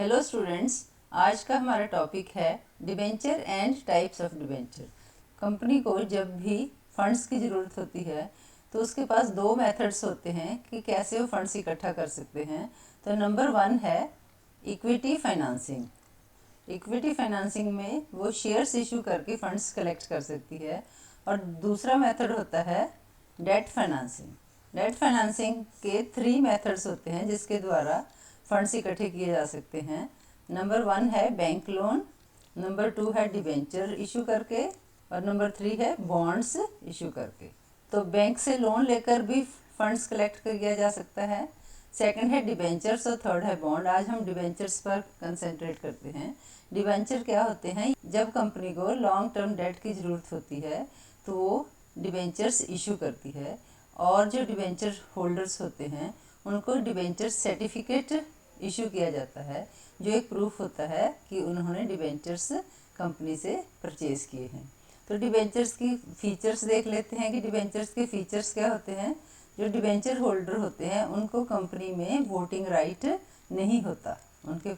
Hello students, आज का हमारा टॉपिक है debenture and types of debenture. Company को जब भी फंड्स की ज़रूरत होती है तो उसके पास दो मेथड्स होते हैं कि कैसे वो फंड्स इकट्ठा कर सकते हैं। तो नंबर 1 है इक्विटी फाइनेंसिंग। इक्विटी फाइनेंसिंग में वो शेयर्स इशू करके फंड्स कलेक्ट कर सकती है। और दूसरा मेथड होता है डेट फाइनेंसिंग। डेट फाइनेंसिंग के 3 मेथड्स होते हैं जिसके द्वारा फंड्स इकट्ठे किए जा सकते हैं। नंबर 1 है बैंक लोन, नंबर 2 है डिबेंचर इशू करके, और नंबर 3 है बॉन्ड्स इशू करके। तो बैंक से लोन लेकर भी फंड्स कलेक्ट किया जा सकता है। सेकंड है डिबेंचर्स और थर्ड है बॉन्ड। आज हम डिबेंचर्स पर कंसंट्रेट करते हैं। डिबेंचर क्या होते हैं? जब कंपनी को लॉन्ग टर्म डेट की ज़रूरत होती है तो वो डिबेंचर्स इशू करती है, और जो डिबेंचर होल्डर्स होते हैं उनको डिबेंचर सर्टिफिकेट इशू किया जाता है, जो एक प्रूफ होता है कि उन्होंने डिबेंचर्स कंपनी से परचेज़ किए हैं। तो डिबेंचर्स की फीचर्स देख लेते हैं कि डिबेंचर्स के फीचर्स क्या होते हैं। जो डिबेंचर होल्डर होते हैं उनको कंपनी में वोटिंग राइट नहीं होता, उनके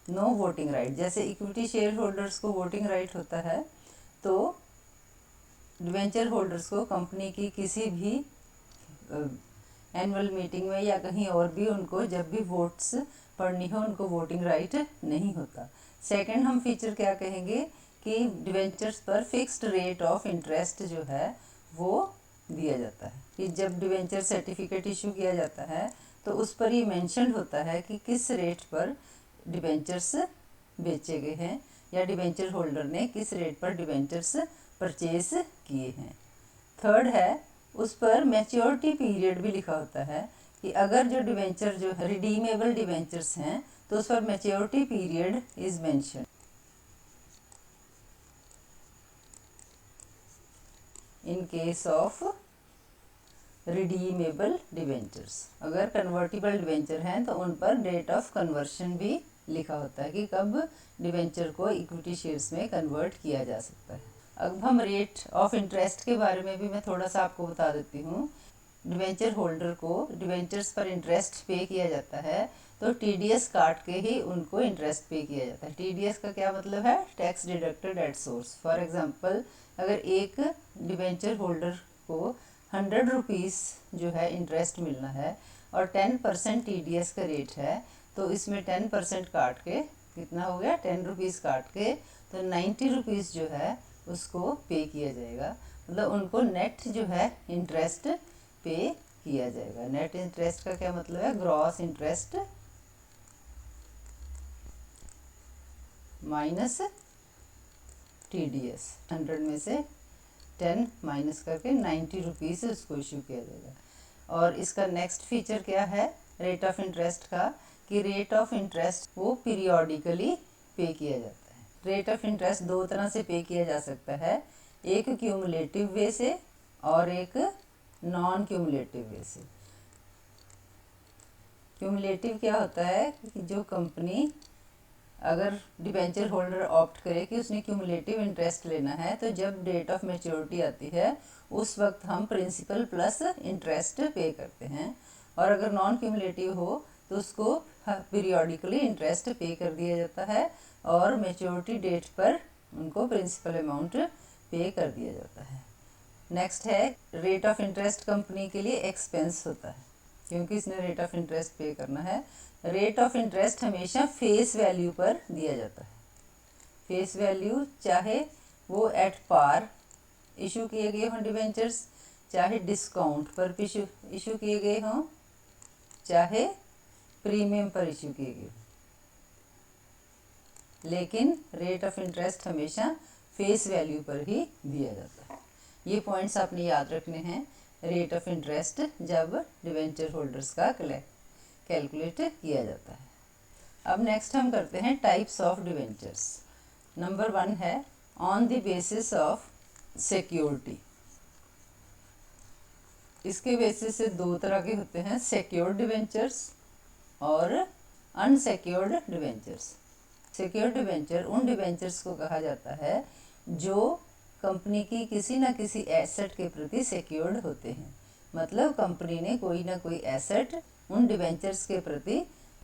नो वोटिंग राइट। जैसे इक्विटी शेयर होल्डर्स को वोटिंग राइट होता है, तो डिबेंचर होल्डर्स को कंपनी की किसी भी एनुअल मीटिंग में या कहीं और भी उनको जब भी वोट्स पड़नी हो उनको वोटिंग राइट नहीं होता। सेकंड हम फीचर क्या कहेंगे कि डिबेंचर्स पर फिक्स्ड रेट ऑफ इंटरेस्ट जो है वो दिया जाता है कि जब डिबेंचर सर्टिफिकेट इशू किया जाता है तो उस पर ये मेंशन होता है कि किस रेट पर डिबेंचर्स बेचे गए हैं या डिबेंचर होल्डर ने किस रेट पर डिबेंचर्स परचेज किए हैं। थर्ड है, उस पर मैच्योरिटी पीरियड भी लिखा होता है कि अगर जो डिबेंचर जो है रिडीमेबल डिबेंचर्स हैं तो उस पर maturity period is mention in case of redeemable debentures. अगर कन्वर्टिबल डिबेंचर हैं तो उन पर डेट ऑफ कन्वर्शन भी लिखा होता है कि कब डिबेंचर को इक्विटी शेयर्स में कन्वर्ट किया जा सकता है। अब हम रेट ऑफ इंटरेस्ट के बारे में भी मैं थोड़ा सा आपको बता देती हूँ। डिबेंचर होल्डर को डिबेंचर्स पर इंटरेस्ट पे किया जाता है तो टीडीएस काट के ही उनको इंटरेस्ट पे किया जाता है। टीडीएस का क्या मतलब है? Tax deducted at source. For example, अगर एक डिबेंचर होल्डर को 100 रुपीज़ जो है इंटरेस्ट मिलना है और 10% टीडीएस का रेट है, तो इसमें 10% काट के कितना हो गया? 10 रुपीज़ काट के तो 90 रुपीज़ जो है उसको पे किया जाएगा। मतलब उनको नेट जो है इंटरेस्ट पे किया जाएगा। नेट इंटरेस्ट का क्या मतलब है? Gross interest minus TDS. 100 में से 10 माइनस करके 90 रुपीज़ उसको इशू किया जाएगा। और इसका नेक्स्ट फीचर क्या है रेट ऑफ इंटरेस्ट का? कि रेट ऑफ इंटरेस्ट वो पीरियोडिकली पे किया जाता है। रेट ऑफ इंटरेस्ट दो तरह से पे किया जा सकता है, एक क्यूमुलेटिव वे से और एक नॉन क्यूमुलेटिव वे से। क्यूमुलेटिव क्या होता है कि जो कंपनी अगर डिबेंचर होल्डर ऑप्ट करे कि उसने क्यूमुलेटिव इंटरेस्ट लेना है तो जब डेट ऑफ मैच्योरिटी आती है उस वक्त हम प्रिंसिपल प्लस इंटरेस्ट पे करते हैं, और अगर नॉन क्यूमुलेटिव हो तो उसको पीरियोडिकली इंटरेस्ट पे कर दिया जाता है और मैच्योरिटी डेट पर उनको प्रिंसिपल अमाउंट पे कर दिया जाता है। नेक्स्ट है रेट ऑफ इंटरेस्ट कंपनी के लिए एक्सपेंस होता है क्योंकि इसने रेट ऑफ इंटरेस्ट पे करना है। रेट ऑफ इंटरेस्ट हमेशा फेस वैल्यू पर दिया जाता है। फेस वैल्यू चाहे वो एट पार इशू किए गए हों डिबेंचर्स, चाहे डिस्काउंट पर इशू किए गए हों, चाहे प्रीमियम पर इशू किए गए, लेकिन रेट ऑफ इंटरेस्ट हमेशा फेस वैल्यू पर ही दिया जाता है। ये पॉइंट्स आपने याद रखने हैं रेट ऑफ इंटरेस्ट जब डिबेंचर होल्डर्स का कैलकुलेट किया जाता है। अब नेक्स्ट हम करते हैं टाइप्स ऑफ डिबेंचर्स। नंबर 1 है on the basis of security. इसके बेसिस से दो तरह के होते हैं, सिक्योर्ड डिबेंचर्स और अनसिक्योर्ड डिबेंचर्स। सिक्योर्ड डिबेंचर उन डिबेंचर्स को कहा जाता है जो कंपनी की किसी न किसी एसेट के प्रति सिक्योर्ड होते हैं। मतलब कंपनी ने कोई ना कोई एसेट उन डिबेंचर्स के प्रति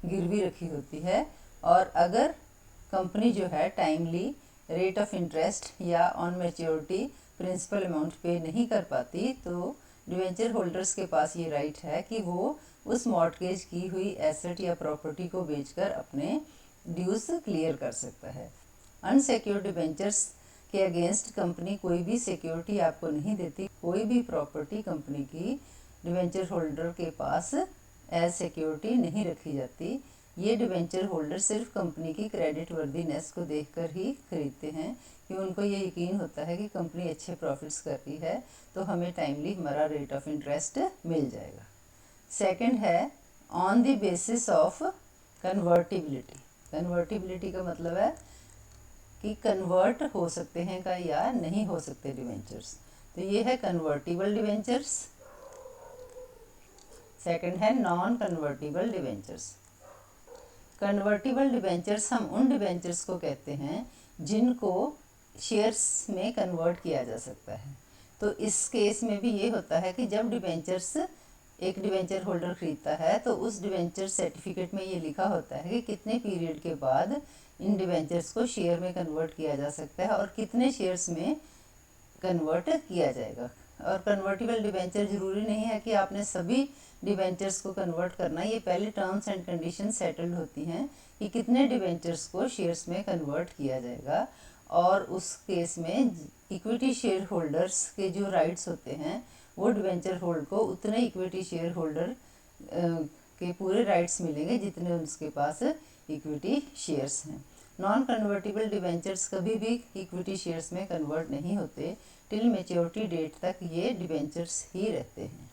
गिरवी रखी होती है और अगर कंपनी जो है टाइमली रेट ऑफ इंटरेस्ट या ऑन मैच्योरिटी प्रिंसिपल अमाउंट पे नहीं कर पाती तो डिवेंचर होल्डर्स के पास ये राइट है कि वो उस मॉर्टगेज की हुई एसेट या प्रॉपर्टी को बेचकर अपने ड्यूज क्लियर कर सकता है। अनसिक्योर्ड डिवेंचर्स के अगेंस्ट कंपनी कोई भी सिक्योरिटी आपको नहीं देती। कोई भी प्रॉपर्टी कंपनी की डिवेंचर होल्डर के पास एज सिक्योरिटी नहीं रखी जाती। ये डिवेंचर होल्डर सिर्फ कंपनी की क्रेडिट वर्दीनेस को देखकर ही खरीदते हैं कि उनको ये यकीन होता है कि कंपनी अच्छे प्रॉफिट्स कर रही है तो हमें टाइमली हमारा रेट ऑफ इंटरेस्ट मिल जाएगा। सेकंड है on the basis of convertibility. Convertibility का मतलब है कि कन्वर्ट हो सकते हैं का या नहीं हो सकते डिवेंचर्स। तो ये है कन्वर्टिबल डिवेंचर्स। सेकंड है non convertible debentures. Convertible debentures हम उन डिवेंचर्स को कहते हैं जिनको शेयर्स में कन्वर्ट किया जा सकता है। तो इस केस में भी ये होता है कि जब डिवेंचर्स एक डिवेंचर होल्डर खरीदता है तो उस डिवेंचर सर्टिफिकेट में ये लिखा होता है कि कितने पीरियड के बाद इन डिवेंचर्स को शेयर में कन्वर्ट किया जा सकता है और कितने शेयर्स में कन्वर्ट किया जाएगा। और कन्वर्टिबल डिवेंचर ज़रूरी नहीं है कि आपने सभी डिवेंचर्स को कन्वर्ट करना। ये पहले टर्म्स एंड कंडीशन सेटल्ड होती हैं कि कितने डिवेंचर्स को शेयर्स में कन्वर्ट किया जाएगा और उस केस में इक्विटी शेयर होल्डर्स के जो राइट्स होते हैं वो डिवेंचर होल्ड को उतने इक्विटी शेयर होल्डर के पूरे राइट्स मिलेंगे जितने उसके पास इक्विटी शेयर्स हैं। नॉन कन्वर्टिबल डिवेंचर्स कभी भी इक्विटी शेयर्स में कन्वर्ट नहीं होते। टिल मैच्योरिटी डेट तक ये डिवेंचर्स ही रहते हैं।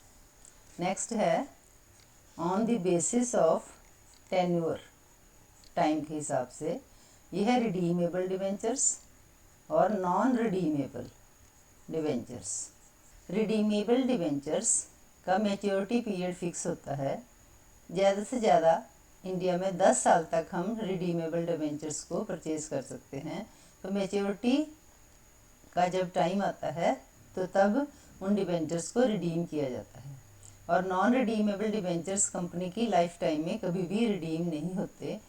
नेक्स्ट है on the basis of tenure, time के हिसाब से। यह है रिडीमेबल डिवेंचर्स और non redeemable debentures. Redeemable debentures का मैच्योरिटी पीरियड फिक्स होता है। ज़्यादा से ज़्यादा इंडिया में 10 साल तक हम रिडीमेबल डिवेंचर्स को परचेज़ कर सकते हैं। तो मैच्योरिटी का जब टाइम आता है तो तब उन डिवेंचर्स को रिडीम किया जाता है। और नॉन रिडीमेबल डिवेंचर्स कंपनी की लाइफ टाइम में कभी भी रिडीम नहीं होते।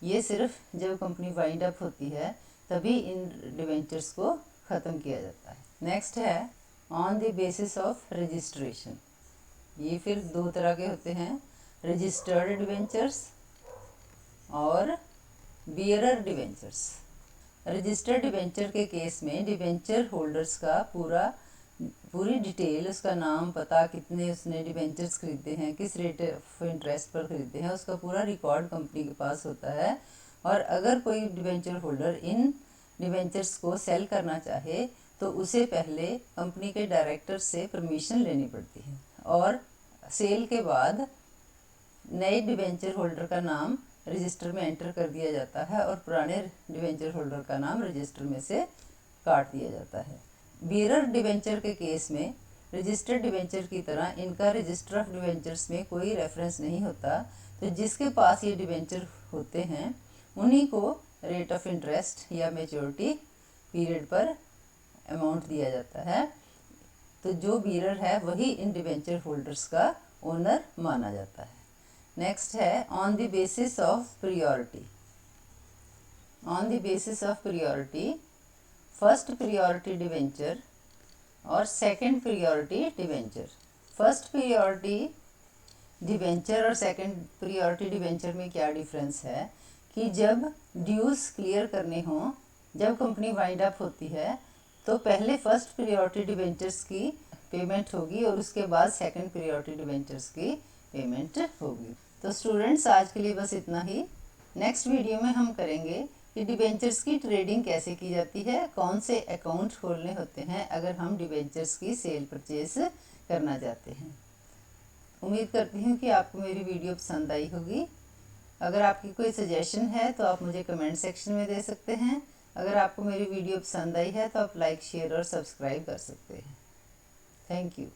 ये सिर्फ जब कंपनी वाइंड अप होती है तभी इन डिवेंचर्स को ख़त्म किया जाता है। नेक्स्ट है on the basis of registration. ये फिर दो तरह के होते हैं, रजिस्टर्ड डिवेंचर्स और बियरर डिवेंचर्स। रजिस्टर्ड डिवेंचर के केस में डिवेंचर होल्डर्स का पूरी डिटेल, उसका नाम, पता, कितने उसने डिवेंचर्स खरीदे हैं, किस रेट ऑफ इंटरेस्ट पर खरीदे हैं, उसका पूरा रिकॉर्ड कंपनी के पास होता है। और अगर कोई डिवेंचर होल्डर इन डिवेंचर्स को सेल करना चाहे तो उसे पहले कंपनी के डायरेक्टर से परमिशन लेनी पड़ती है और सेल के बाद नए डिवेंचर होल्डर का नाम रजिस्टर में एंटर कर दिया जाता है और पुराने डिवेंचर होल्डर का नाम रजिस्टर में से काट दिया जाता है। बियरर डिवेंचर के केस में रजिस्टर्ड डिवेंचर की तरह इनका रजिस्टर ऑफ डिवेंचर्स में कोई रेफरेंस नहीं होता। तो जिसके पास ये डिवेंचर होते हैं उन्हीं को रेट ऑफ इंटरेस्ट या मैच्योरिटी पीरियड पर अमाउंट दिया जाता है। तो जो बियरर है वही इन डिवेंचर होल्डर्स का ओनर माना जाता है। नेक्स्ट है on the basis of priority. On the basis of priority, first priority debenture और second priority debenture. First priority debenture और सेकंड प्रियोरिटी डिवेंचर में क्या डिफरेंस है कि जब ड्यूज क्लियर करने हों, जब कंपनी वाइंड अप होती है तो पहले फर्स्ट प्रियोरिटी डिवेंचर्स की पेमेंट होगी और उसके बाद सेकंड प्रियोरिटी डिवेंचर्स की पेमेंट होगी। तो स्टूडेंट्स आज के लिए बस इतना ही। नेक्स्ट वीडियो में हम करेंगे कि डिवेंचर्स की ट्रेडिंग कैसे की जाती है, कौन से अकाउंट खोलने होते हैं अगर हम डिवेंचर्स की सेल परचेज करना चाहते हैं। उम्मीद करती हूँ कि आपको मेरी वीडियो पसंद आई होगी। अगर आपकी कोई सजेशन है तो आप मुझे कमेंट सेक्शन में दे सकते हैं। अगर आपको मेरी वीडियो पसंद आई है तो आप लाइक, शेयर और सब्सक्राइब कर सकते हैं। Thank you.